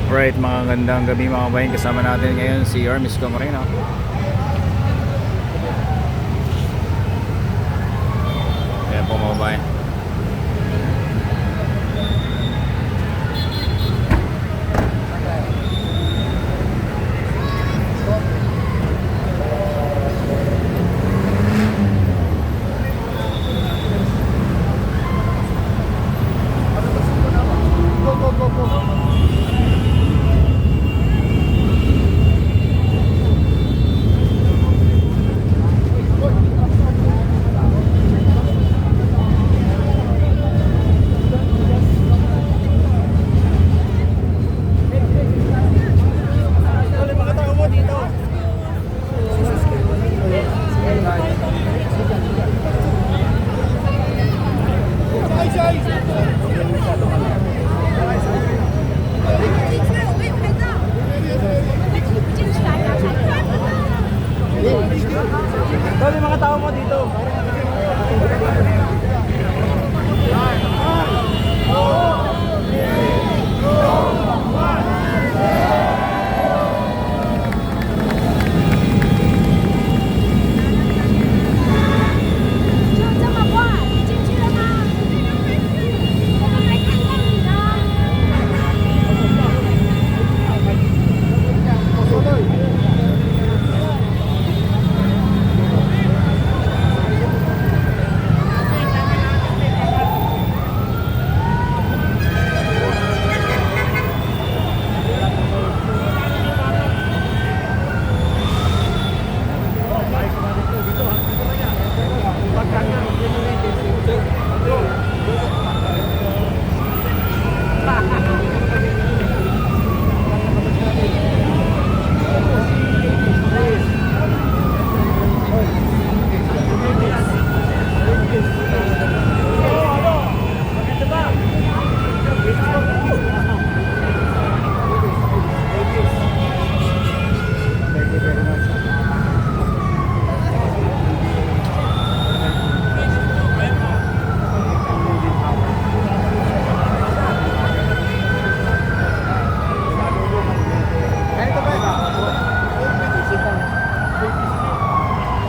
Right, mga gandang gabi mga kabayan. Kasama natin ngayon si Hermes Camarena. Ayan po mga kabayan. Dali mga tao mo dito.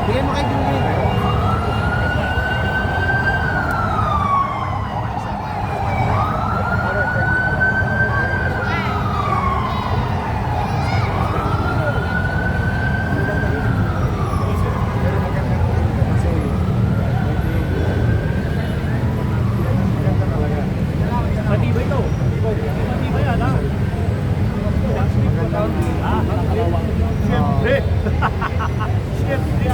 Bigyan mo kay Jimmy. Matibay to. Matibay yan ha. Siyempre. Siyempre.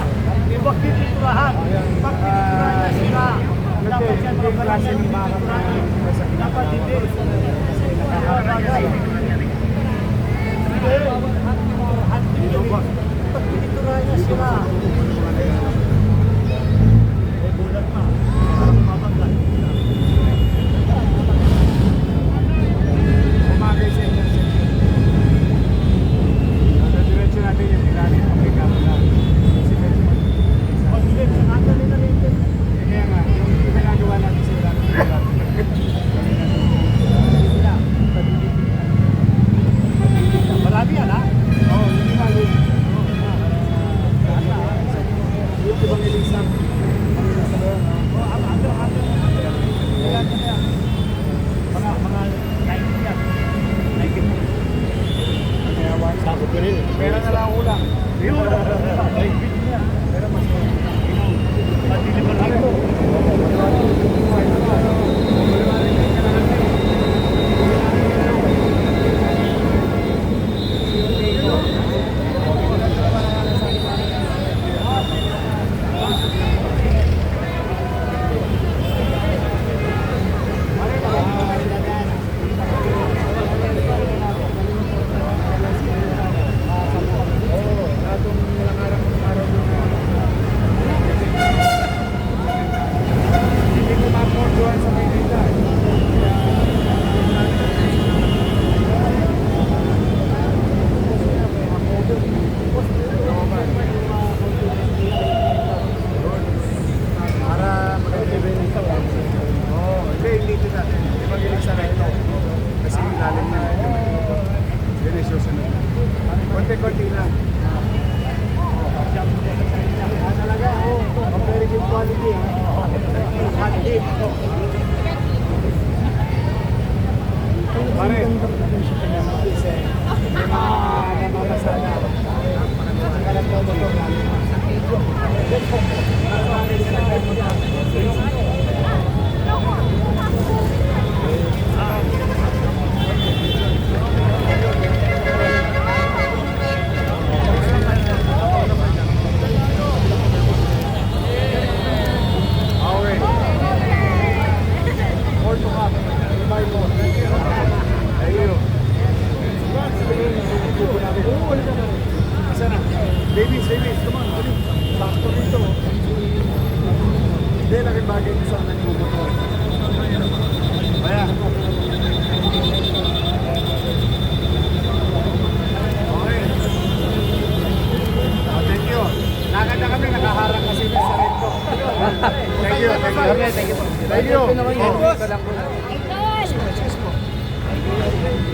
Ibang tiniturahan. Pag tiniturahan niya sila, dapat yan mga klase ng tiniturahan. Dapat hindi. Pag tiniturahan niya sila, may bulat pa. Mabanggal. Umagay sa inyo. Diretso natin yung ilalim. Pagkakamo na. Pag-ilip, nakata nila rin. Kaya nga, yung ginagawa natin sa ilalim. Marami yan ha? Oo, hindi mali. Yung ibang ilisang. Pera na lang ulang. Yun. Pero mas matilipan lang ito. may cortina. Talaga, very good quality. Quality. Pare, may mga namasada. Kalat ko ito. Babies, come on, dali. Sakto rito. Hindi, laking bagay ko sa motor. Kaya. Okay. Thank you. Lakad na kami, nakaharang kasi sa rento. Thank you.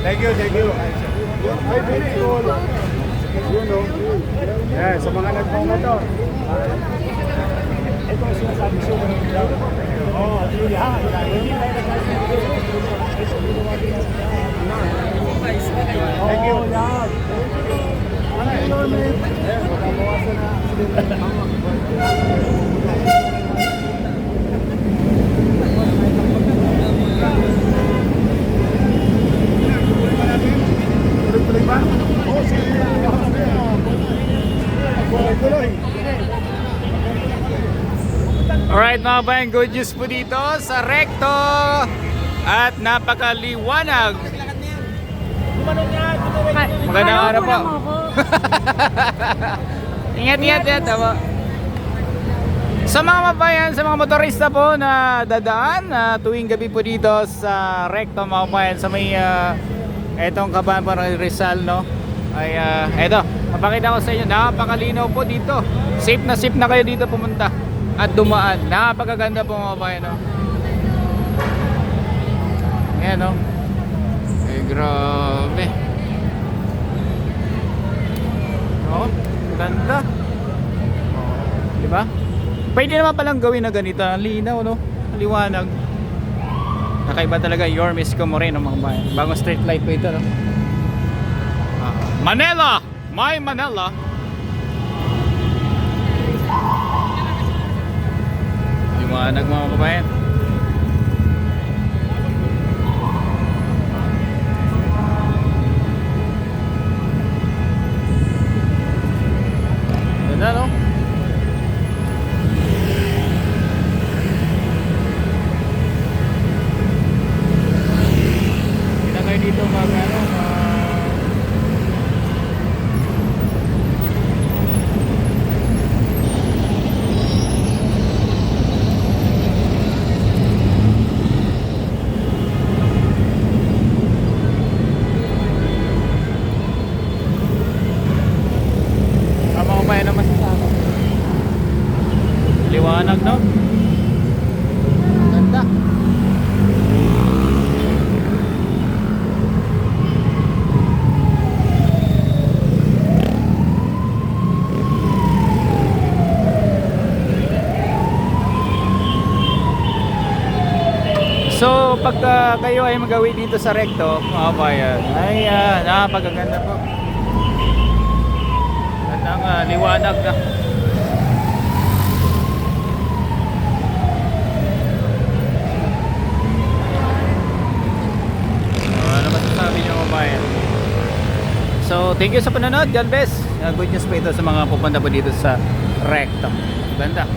Thank you. Thank you. Ay, Billy. Yun o. Yeah, sa mga nagmamotor. Ito ang sinasabi siya. Oo, hindi ha. Thank you. Ano yun? Mabawasan na. Tuloy ba? Oo, sige. Alright mga kabayan, good news po dito sa Recto. At napakaliwanag. Magandang araw po. Ingat. Tama. Sa mga mabayan, sa mga motorista po na dadaan tuwing gabi po dito sa Recto mga kabayan, sa may etong kabayan po ng Rizal, no? Ay eto, mapakita ko sa inyo, napakalinaw po dito. Safe na kayo dito pumunta at dumaan. Napakaganda po mga kabayan, no? Ayan, no? Eh, grabe. Oh, ganda. Diba? Pwede naman palang gawin na ganito. Ang linaw, no? Liwanag. Nakaiba talaga your Miss Moreno mga kabayan. Bagong street light po ito, no? Manila! My Manila! Liwanag mga kabayan. Ganda, no? Kita kayo dito mga liwanag, no? Ganda. So, pagka kayo ay magawi dito sa Recto, mga kabayan, ay napakaganda po. Gandang liwanag na. So, thank you sa panonood. God bless. Good news po ito sa mga pupunta po dito sa Recto. Ganda.